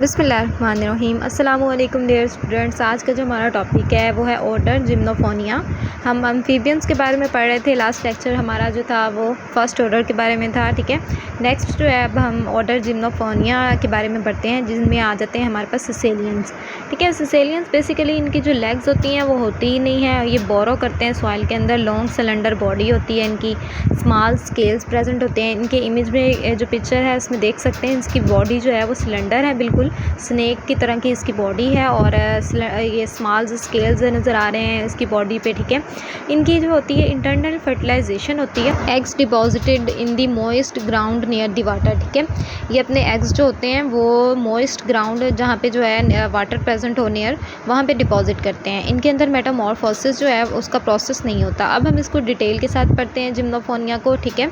बिस्मिल्लाहिर्रहमानिर्रहीम। अस्सलामुअलैकुम dear students. आज का जो हमारा टॉपिक है वो है ऑर्डर जिम्नोफोनिया। हम एम्फीबियंस के बारे में पढ़ रहे थे। लास्ट लेक्चर हमारा जो था वो फर्स्ट ऑर्डर के बारे में था, ठीक है। नेक्स्ट जो है अब हम ऑर्डर जिम्नोफोनिया के बारे में पढ़ते हैं, जिनमें आ जाते हैं हमारे पास सिसेलियंस, ठीक है। सिसेलियंस बेसिकली इनकी जो लेग्स होती हैं वो होती ही नहीं है, ये बोरो करते हैं सॉइल के अंदर। लॉन्ग सिलेंडर बॉडी होती है इनकी, स्मॉल स्केल्स प्रेजेंट होते हैं। इनके इमेज में जो पिक्चर है उसमें देख सकते हैं इसकी बॉडी जो है वो सिलेंडर है, बिल्कुल स्नेक की तरह की इसकी बॉडी है, और ये स्मॉल स्केल्स नज़र आ रहे हैं इसकी बॉडी पे, ठीक है। इनकी जो होती है इंटरनल फर्टिलाइजेशन होती है, eggs deposited in the moist ground near the water, ठीक है। ये अपने एग्स जो होते हैं वो मॉइस्ट ग्राउंड जहाँ पे जो है वाटर प्रेजेंट हो नियर, वहाँ पे डिपॉजिट करते हैं। इनके अंदर मेटामॉर्फोसिस जो है उसका प्रोसेस नहीं होता। अब हम इसको डिटेल के साथ पढ़ते हैं जिम्नोफोनिया को, ठीक है।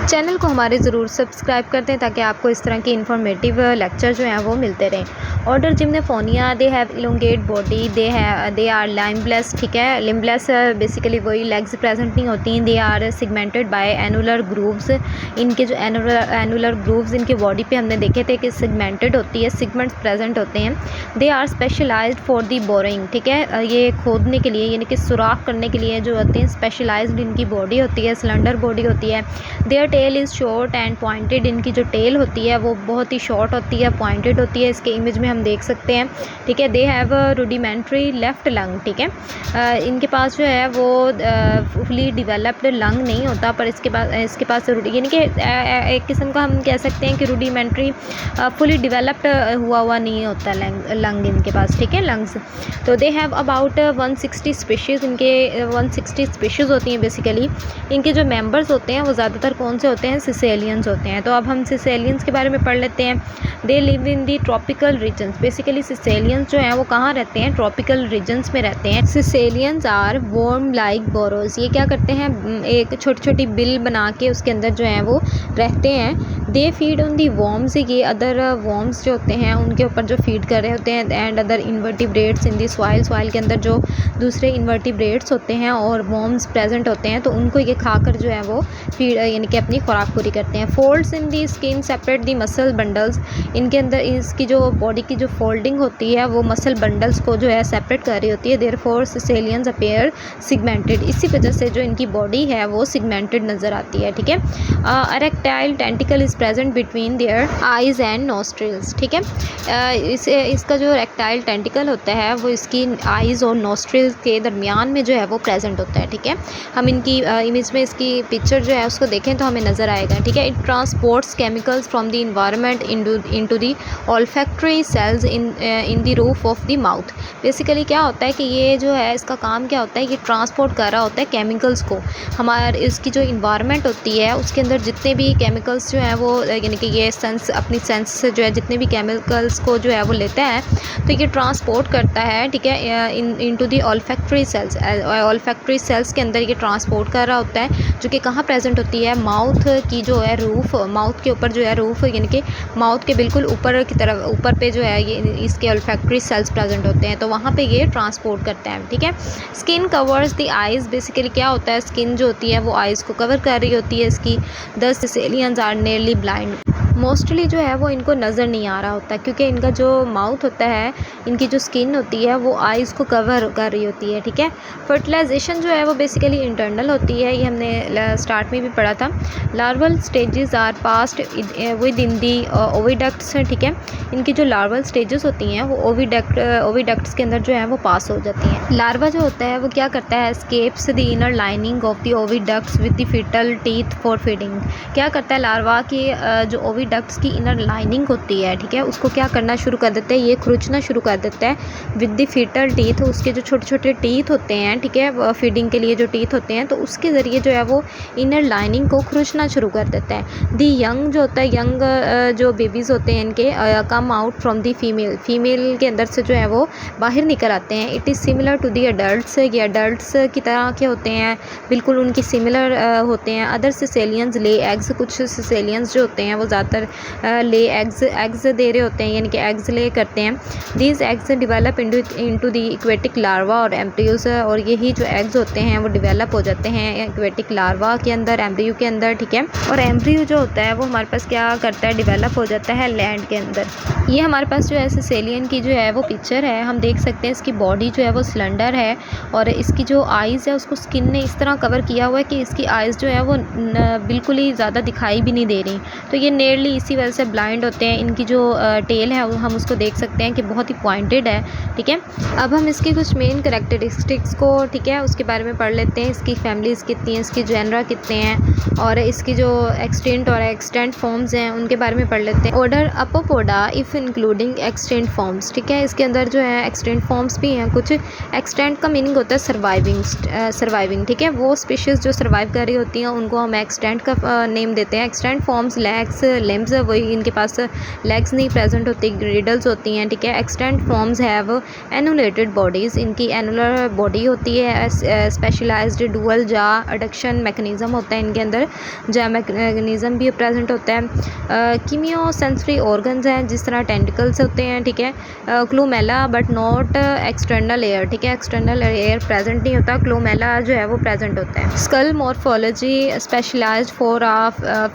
चैनल को हमारे ज़रूर सब्सक्राइब कर दें ताकि आपको इस तरह की इंफॉर्मेटिव लेक्चर जो हैं वो मिलते रहें। Order Gymnophiona they have elongate body, they are limbless, ठीक है। लिम्बलेस बेसिकली वही लेग्स प्रेजेंट नहीं होती हैं। They are segmented by annular grooves. इनके जो एनुलर ग्रूव्स इनकी बॉडी पे हमने देखे थे कि सिगमेंटेड होती है, सिगमेंट्स प्रेजेंट होते हैं। They are specialised for the boring, ठीक है। ये खोदने के लिए यानी कि सुराख करने के लिए जो होते हैं स्पेशलाइज्ड इनकी बॉडी होती है, सिलेंडर बॉडी होती है। Their tail is short and pointed. इनकी जो टेल होती है वो बहुत ही शॉर्ट होती है, पॉइंटेड होती है। इसके इमेज में हम देख सकते हैं, ठीक है। They have rudimentary left lung, ठीक है। इनके पास जो है वो फुली डिवेलप्ड लंग नहीं होता, पर इसके पास यानी कि एक किस्म का हम कह सकते हैं कि रूडिमेंट्री फुली डिवेलप्ड हुआ नहीं होता लंग इनके पास, ठीक है, लंग्स। तो दे हैव अबाउट 160 स्पीशीज़। इनके 160 स्पीशीज़ होती हैं बेसिकली। इनके जो मेंबर्स होते हैं वो ज़्यादातर कौन से होते हैं? सिसेलियंस होते हैं। तो अब हम सिसेलियंस के बारे में पढ़ लेते हैं। They live in the tropical regions. Basically caecilians जो हैं वो कहाँ रहते हैं? ट्रॉपिकल रीजन्स में रहते हैं। सिसेलियंस आर वर्म लाइक बोरोज। ये क्या करते हैं? एक छोटी छोटी बिल बना के उसके अंदर जो है वो रहते हैं। They feed on the worms. ये अदर वर्म्स जो होते हैं उनके ऊपर जो फीड कर रहे होते हैं। And other invertebrates in the soil के अंदर जो दूसरे इन्वर्टिब्रेट्स होते हैं और वर्म्स प्रेजेंट होते हैं, तो उनको ये खाकर जो है वो फीड यानी कि अपनी खुराक पूरी करते हैं। Folds in the skin separate the muscle bundles. इनके अंदर इसकी जो बॉडी की जो फोल्डिंग होती है वो मसल बंडल्स को जो है सेपरेट कर रही होती है। Therefore caecilians appear segmented. इसी वजह से जो इनकी बॉडी है वो सिगमेंटेड नज़र आती है, ठीक है। Erectile tentacle is present between their eyes and nostrils, ठीक है। इसका जो रेक्टाइल टेंटिकल होता है वो इसकी आइज़ और नोस्ट्रिल्स के दरमियान में जो है वो प्रेजेंट होता है, ठीक है। हम इनकी इमेज में इसकी पिक्चर जो है उसको देखें तो हमें नज़र आएगा, ठीक है। It transports chemicals from the environment into the olfactory cells in the roof of the mouth. Basically क्या होता है कि ये जो है इसका काम क्या होता है, ये ट्रांसपोर्ट कर रहा होता है केमिकल्स को। हमारे इसकी जो इन्वायरमेंट होती है उसके अंदर जितने भी केमिकल्स जो हैं वो यानी कि ये अपनी सेंस से जो है जितने भी केमिकल्स को जो है वो लेता है, तो ये ट्रांसपोर्ट करता है, ठीक है, into the olfactory cells. Olfactory cells के अंदर ये ट्रांसपोर्ट कर रहा होता है, जो कि कहाँ प्रेजेंट होती है? माउथ की जो है रूफ, माउथ के ऊपर जो है रूफ यानी कि माउथ के बिल्कुल ऊपर की तरफ, ऊपर पे जो है ये इसके ऑल्फैक्टरी सेल्स प्रेजेंट होते हैं, तो वहाँ पे ये ट्रांसपोर्ट करते हैं, ठीक है। Skin covers the eyes. Basically क्या होता है, स्किन जो होती है वो आइज़ को कवर कर रही होती है इसकी। The caecilians are nearly blind. Mostly जो है वो इनको नज़र नहीं आ रहा होता क्योंकि इनका जो माउथ होता है, इनकी जो स्किन होती है वो आइज़ को कवर कर रही होती है, ठीक है। फर्टिलाइजेशन जो है वो बेसिकली इंटरनल होती है, ये हमने स्टार्ट में भी पढ़ा था। Larval stages are passed within the oviducts, ठीक है। इनकी जो लार्वल स्टेजेस होती हैं वो ओविडक्ट्स के अंदर जो है वो पास हो जाती हैं। लार्वा जो होता है वो क्या करता है? Escapes the inner lining of the oviducts with the fetal teeth for feeding. क्या करता है लार्वा की जो ओविडक्ट्स की इनर लाइनिंग होती है, ठीक है, उसको क्या करना शुरू कर देता है? ये खुरचना शुरू कर देता है विद द फीटल टीथ। उसके जो छोटे छोटे टीथ होते हैं, ठीक है, फीडिंग के लिए जो टीथ होते हैं, तो उसके ज़रिए जो है वो इनर लाइनिंग को खुरचना शुरू कर देता है। दी यंग जो होता है, यंग जो बेबीज़ होते हैं इनके come out from the female के अंदर से जो है वो बाहर निकल आते हैं। It is similar to the adults. ये अडल्ट्स की तरह के होते हैं, बिल्कुल उनकी सिमिलर होते हैं। Other सिसेलियंस lay eggs. कुछ सिसेलियंस जो होते हैं वो ज़्यादातर अंदर ले एग्स दे रहे होते हैं, यानी कि एग्स ले करते हैं। These eggs develop into the aquatic larva और एम्ब्रियोज, और यही जो एग्स होते हैं वो डिवेलप हो जाते हैं एक्वेटिक लार्वा के अंदर, एम्ब्रियो के अंदर, ठीक है। और एम्ब्रियो जो होता है वो हमारे पास क्या करता है, डिवेलप हो जाता है लैंड के अंदर। ये हमारे पास जो है सिसेलियन की जो है वो पिक्चर है, हम देख सकते हैं इसकी बॉडी जो है वो सिलेंडर है और इसकी जो आइज़ है उसको स्किन ने इस तरह कवर किया हुआ है कि इसकी आइज़ जो है वो बिल्कुल ही ज़्यादा दिखाई भी नहीं दे रही। तो ये नियरली इसी वजह से ब्लाइंड होते हैं। इनकी जो टेल है हम उसको देख सकते हैं कि बहुत ही पॉइंटेड है, ठीक है। अब हम इसकी कुछ मेन कैरेक्टरिस्टिक्स को, ठीक है, उसके बारे में पढ़ लेते हैं। इसकी फैमिलीज़ कितनी हैं, इसकी जेनरा कितने हैं और इसकी जो एक्सटेंट और एक्सटेंट फॉर्म्स हैं उनके बारे में पढ़ लेते हैं। Order Apoda if including extant forms, ठीक है। इसके अंदर जो है एक्सटेंट फॉर्म्स भी हैं कुछ। एक्सटेंट का मीनिंग होता है सर्वाइविंग, ठीक है। वो स्पीशीज़ जो सर्वाइव कर रही होती हैं उनको हम एक्सटेंट का नेम देते हैं। एक्सटेंट फॉर्म्स लेग्स लिम्स, वही इनके पास लेग्स नहीं प्रेजेंट होती, ग्रिडल्स होती हैं, ठीक है। एक्सटेंट फॉर्म्स हैव एनुलेटेड बॉडीज़, इनकी एनुलर बॉडी होती है। स्पेशलाइज्ड डुअल जा अडक्शन मैकेनिज़्म होता है इनके अंदर, जा मैकेनिज़्म भी प्रेजेंट होता है। कीमियो सेंसरी ऑर्गन्स हैं, जिस तरह टेंटिकल्स होते हैं, ठीक है। क्लोमेला बट नॉट एक्सटर्नल एयर, ठीक है। एक्सटर्नल एयर प्रेजेंट नहीं होता, क्लोमेला जो है वो प्रेजेंट होता है। Skull morphology specialized for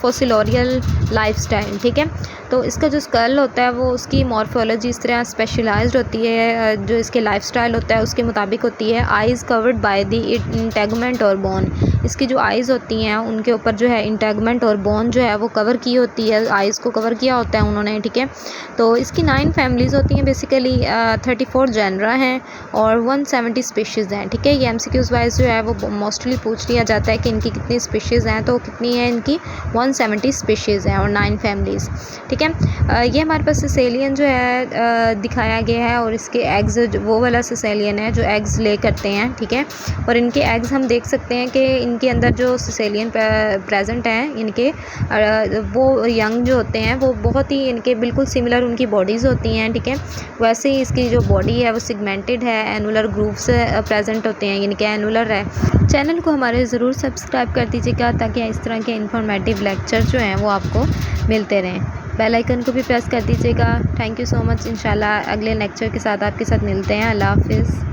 fossorial lifestyle, ठीक है। तो इसका जो स्कल होता है वो उसकी मॉर्फोलॉजी इस तरह स्पेशलाइज्ड होती है, जो इसके लाइफस्टाइल होता है उसके मुताबिक होती है। Eyes covered by the integument और बोन, इसकी जो आइज़ होती हैं उनके ऊपर जो है इंटेगमेंट और बोन जो है वो कवर की होती है, आइज़ को कवर किया होता है उन्होंने, ठीक है। तो इसकी 9 फैमिलीज़ होती हैं बेसिकली, 34 जेनरा हैं और 170 स्पीशीज़ हैं, ठीक है। ये MCQs वाइज जो है वो मोस्टली पूछ लिया जाता है कि इनकी कितनी स्पीशीज़ हैं, तो कितनी है इनकी 170 स्पीशीज़ हैं और 9 फैमिलीज़, ठीक है। ये हमारे पास सिसेलियन जो है दिखाया गया है और इसके एग्स वो वाला सिसेलियन है जो एग्स ले करते हैं, ठीक है। और इनके एग्स हम देख सकते हैं कि इनके अंदर जो सिसेलियन प्रेजेंट हैं इनके वो यंग जो होते हैं वो बहुत ही इनके बिल्कुल सिमिलर उनकी बॉडीज़ होती हैं, ठीक है। वैसे ही इसकी जो बॉडी है वो सिगमेंटेड है, एनुलर ग्रूव्स प्रेजेंट होते हैं, यानी कि एनुलर है। चैनल को हमारे ज़रूर सब्सक्राइब कर दीजिएगा ताकि इस तरह के इन्फॉर्मेटिव लेक्चर जो हैं वो आपको मिलते रहें। बेल आइकन को भी प्रेस कर दीजिएगा। Thank you so much. इंशाल्लाह अगले लेक्चर के साथ आपके साथ मिलते हैं। अल्लाह हाफिज़।